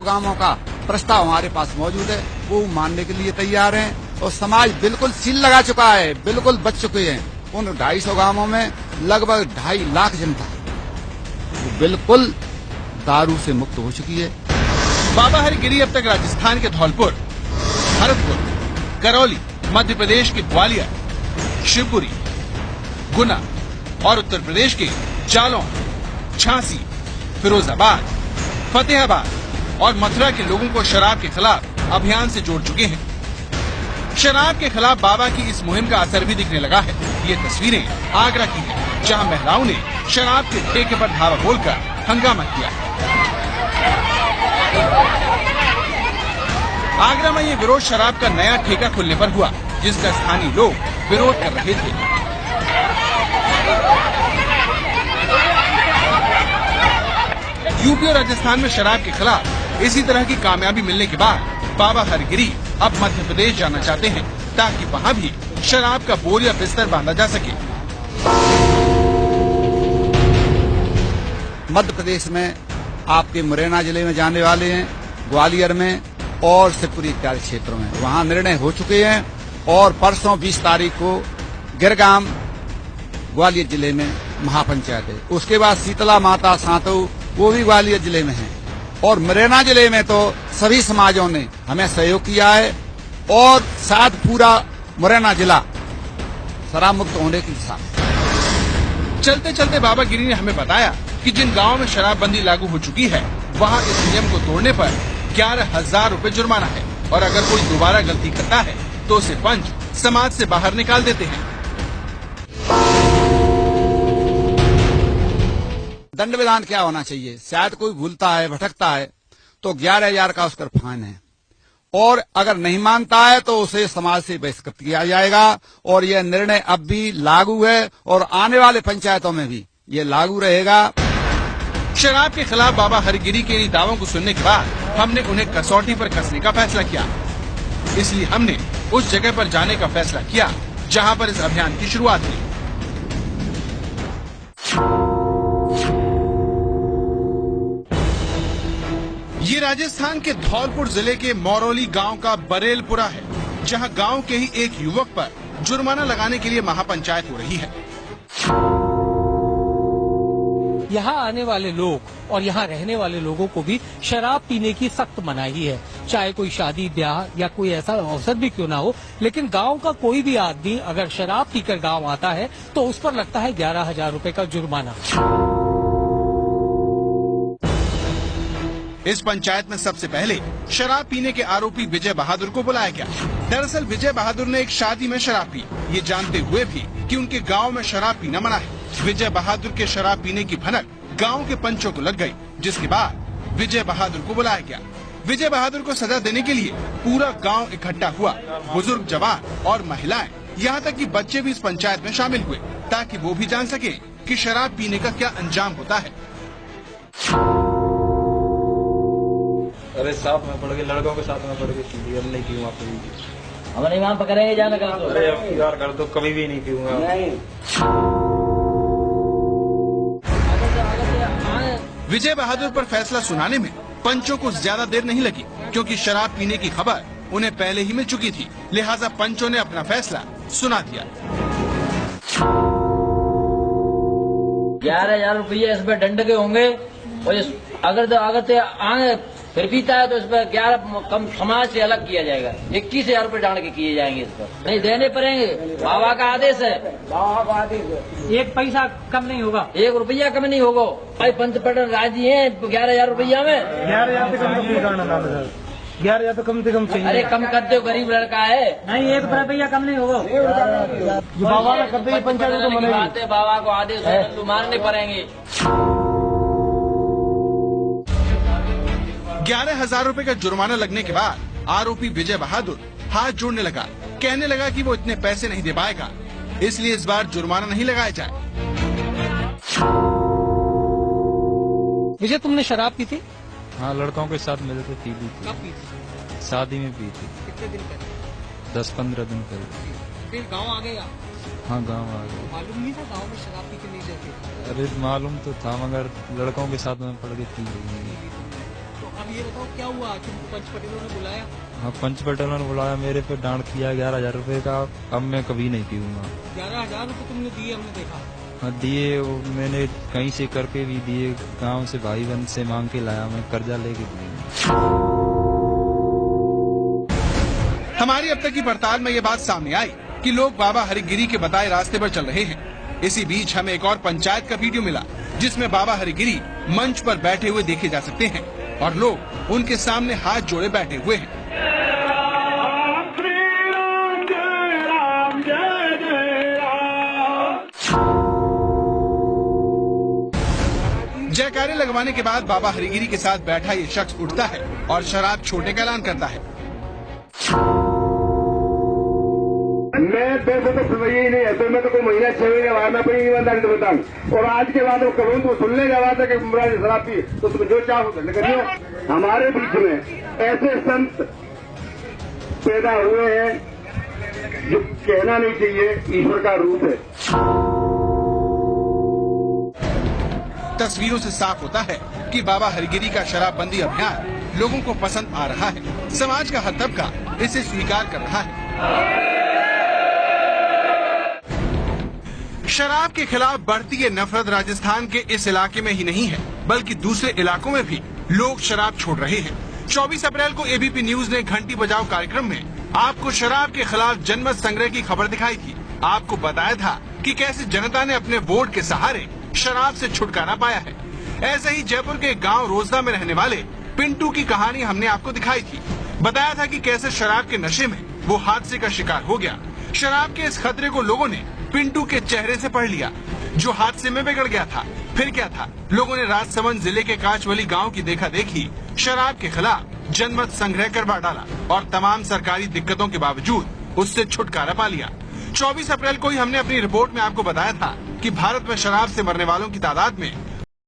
कामों का प्रस्ताव हमारे पास मौजूद है, वो मानने के लिए तैयार हैं और समाज बिल्कुल सील लगा चुका है, बिल्कुल बच चुके हैं। उन 250 गांवों में लगभग 2.5 लाख जनता वो बिल्कुल दारू से मुक्त हो चुकी है। बाबा हरिगिरी अब तक राजस्थान के धौलपुर, भरतपुर, करौली, मध्य प्रदेश के ग्वालियर, शिवपुरी, गुना और उत्तर प्रदेश के जालौन, झांसी, फिरोजाबाद, फतेहाबाद और मथुरा के लोगों को शराब के खिलाफ अभियान से जोड़ चुके हैं। शराब के खिलाफ बाबा की इस मुहिम का असर भी दिखने लगा है। ये तस्वीरें आगरा की हैं, जहां महिलाओं ने शराब के ठेके पर धावा बोलकर हंगामा किया। आगरा में ये विरोध शराब का नया ठेका खुलने पर हुआ, जिसका स्थानीय लोग विरोध कर रहे थे। यूपी और राजस्थान में शराब के खिलाफ इसी तरह की कामयाबी मिलने के बाद बाबा हरगिरी अब मध्य प्रदेश जाना चाहते हैं, ताकि वहाँ भी शराब का बोर या बिस्तर बांधा जा सके। मध्य प्रदेश में आपके मुरैना जिले में जाने वाले हैं, ग्वालियर में और शिवपुरी इत्यादि क्षेत्रों में वहाँ निर्णय हो चुके हैं। और परसों 20 तारीख को गिरगाम ग्वालियर जिले में महापंचायत है। उसके बाद शीतला माता सांतो वो भी ग्वालियर जिले में है। और मुरैना जिले में तो सभी समाजों ने हमें सहयोग किया है और साथ पूरा मुरैना जिला शराब मुक्त होने की साथ। चलते चलते बाबा गिरी ने हमें बताया कि जिन गांवों में शराबबंदी लागू हो चुकी है, वहां इस नियम को तोड़ने पर 11,000 रूपए जुर्माना है और अगर कोई दोबारा गलती करता है तो उसे पंच समाज से बाहर निकाल देते हैं। दंड विधान क्या होना चाहिए? शायद कोई भूलता है, भटकता है तो 11,000 का उसका फाइन है और अगर नहीं मानता है तो उसे समाज से बहिष्कृत किया जाएगा। और यह निर्णय अब भी लागू है और आने वाले पंचायतों में भी ये लागू रहेगा। शराब के खिलाफ बाबा हरगिरी के इन दावों को सुनने के बाद हमने उन्हें कसौटी पर कसने का फैसला किया। इसलिए हमने उस जगह पर जाने का फैसला किया जहां पर इस अभियान की शुरुआत हुई। ये राजस्थान के धौलपुर जिले के मौरोली गांव का बरेलपुरा है, जहां गांव के ही एक युवक पर जुर्माना लगाने के लिए महापंचायत हो रही है। यहाँ आने वाले लोग और यहाँ रहने वाले लोगों को भी शराब पीने की सख्त मनाही है, चाहे कोई शादी ब्याह या कोई ऐसा अवसर भी क्यों ना हो। लेकिन गांव का कोई भी आदमी अगर शराब पीकर गांव आता है तो उस पर लगता है 11,000 रूपए का जुर्माना। इस पंचायत में सबसे पहले शराब पीने के आरोपी विजय बहादुर को बुलाया गया। दरअसल विजय बहादुर ने एक शादी में शराब पी, ये जानते हुए भी कि उनके गांव में शराब पीना मना है। विजय बहादुर के शराब पीने की भनक गांव के पंचों को लग गई, जिसके बाद विजय बहादुर को बुलाया गया। विजय बहादुर को सजा देने के लिए पूरा गांव इकट्ठा हुआ। बुजुर्ग, जवान और महिलाएं, यहाँ तक कि बच्चे भी इस पंचायत में शामिल हुए, ताकि वो भी जान सके कि शराब पीने का क्या अंजाम होता है। अरे साथ में पड़ गए, लड़कों के साथ में पड़ गए, अब नहीं पीऊंगा कभी भी। हमारे इमाम पकड़ेंगे जाना कर दो। अरे यार कर दो, कभी भी नहीं पीऊंगा। विजय बहादुर पर फैसला सुनाने में पंचों को ज्यादा देर नहीं लगी, क्योंकि शराब पीने की खबर उन्हें पहले ही मिल चुकी थी। लिहाजा पंचों ने अपना फैसला सुना दिया। 11,000 रुपये इस पर दंड के होंगे और अगर आगे फिर पीता है तो इस पर 11 कम समाज से अलग किया जाएगा। 21,000 रुपये डाल के किए जाएंगे। इस पर नहीं देने पड़ेंगे, बाबा का आदेश है। बाबा का आदेश है। 1 पैसा कम नहीं होगा, 1 रुपया कम नहीं होगा। भाई पंच पटन राजी है 11,000 रुपया में। 11,000 से कम तो नहीं करना था सर, 11,000 तो कम से कम चाहिए। अरे कम कर दो, गरीब लड़का है। नहीं 1 रुपया कम नहीं होगा। बाबा ने कर दी पंचायत तो मनेगी। बाबा को आदेश है तो मारने पड़ेंगे। 11,000 रुपए का जुर्माना लगने के बाद आरोपी विजय बहादुर हाथ जोड़ने लगा, कहने लगा कि वो इतने पैसे नहीं दे पाएगा, इसलिए इस बार जुर्माना नहीं लगाया जाए। विजय, तुमने शराब पी थी? हाँ, लड़कों के साथ मिल के पी ली थी। कब पी थी? शादी में पी थी। कितने दिन पहले? 10-15 दिन पहले। फिर गांव आ गए आप? हाँ, गांव आ गए। मालूम नहीं था गांव में शराब पी के नहीं जाती? अरे मालूम तो था, मगर लड़कों के साथ में पड़ के पी रही। तो अब ये बताओ क्या हुआ, तुमको पंच पटेलों ने बुलाया? हाँ, पंच पटेलों ने बुलाया, मेरे पे डांट किया 11,000 रुपए का। अब मैं कभी नहीं पीऊंगा। 11,000 रुपए तुमने दिए, हमने देखा। हाँ दिए, वो मैंने कहीं से करके भी दिए, गांव से भाई बहन से मांग के लाया, मैं कर्जा लेके दिए। हमारी अब तक की पड़ताल में ये बात सामने आई कि लोग बाबा हरिगिरी के बताए रास्ते पर चल रहे हैं। इसी बीच हमें एक और पंचायत का वीडियो मिला जिसमें बाबा हरिगिरी मंच पर बैठे हुए देखे जा सकते हैं और लोग उनके सामने हाथ जोड़े बैठे हुए हैं। जयकारे लगवाने के बाद बाबा हरिगिरी के साथ बैठा ये शख्स उठता है और शराब छोड़ने का ऐलान करता है। मैं पैसे तो सुनवाई ही नहीं है, तो मैं तो कोई महीना 6 महीने बाद मैं अपनी ईमानदारी से बताऊं। और आज के बाद करूँ तो सुनने के बाद कि मुराद शराब पी तो तुम्हें जो चाहो दंड करियो। हमारे बीच में ऐसे संत पैदा हुए हैं जो कहना नहीं चाहिए ईश्वर का रूप है। तस्वीरों से साफ होता है कि बाबा हरिगिरी का शराबबंदी अभियान लोगों को पसंद आ रहा है। समाज का हर तबका इसे स्वीकार कर रहा है। शराब के खिलाफ बढ़ती ये नफरत राजस्थान के इस इलाके में ही नहीं है बल्कि दूसरे इलाकों में भी लोग शराब छोड़ रहे हैं। 24 अप्रैल को एबीपी न्यूज ने घंटी बजाओ कार्यक्रम में आपको शराब के खिलाफ जनमत संग्रह की खबर दिखाई थी। आपको बताया था कि कैसे जनता ने अपने वोट के सहारे शराब से छुटकारा पाया है। ऐसे ही जयपुर के गांव रोजदा में रहने वाले पिंटू की कहानी हमने आपको दिखाई थी। बताया था कि कैसे शराब के नशे में वो हादसे का शिकार हो गया। शराब के इस खतरे को लोगों ने पिंटू के चेहरे से पढ़ लिया जो हादसे में बिगड़ गया था। फिर क्या था, लोगों ने राजसमंद जिले के कांचवली गांव की देखा देखी शराब के खिलाफ जनमत संग्रह करवा डाला और तमाम सरकारी दिक्कतों के बावजूद उससे छुटकारा पा लिया। 24 अप्रैल को ही हमने अपनी रिपोर्ट में आपको बताया था कि भारत में शराब से मरने वालों की तादाद में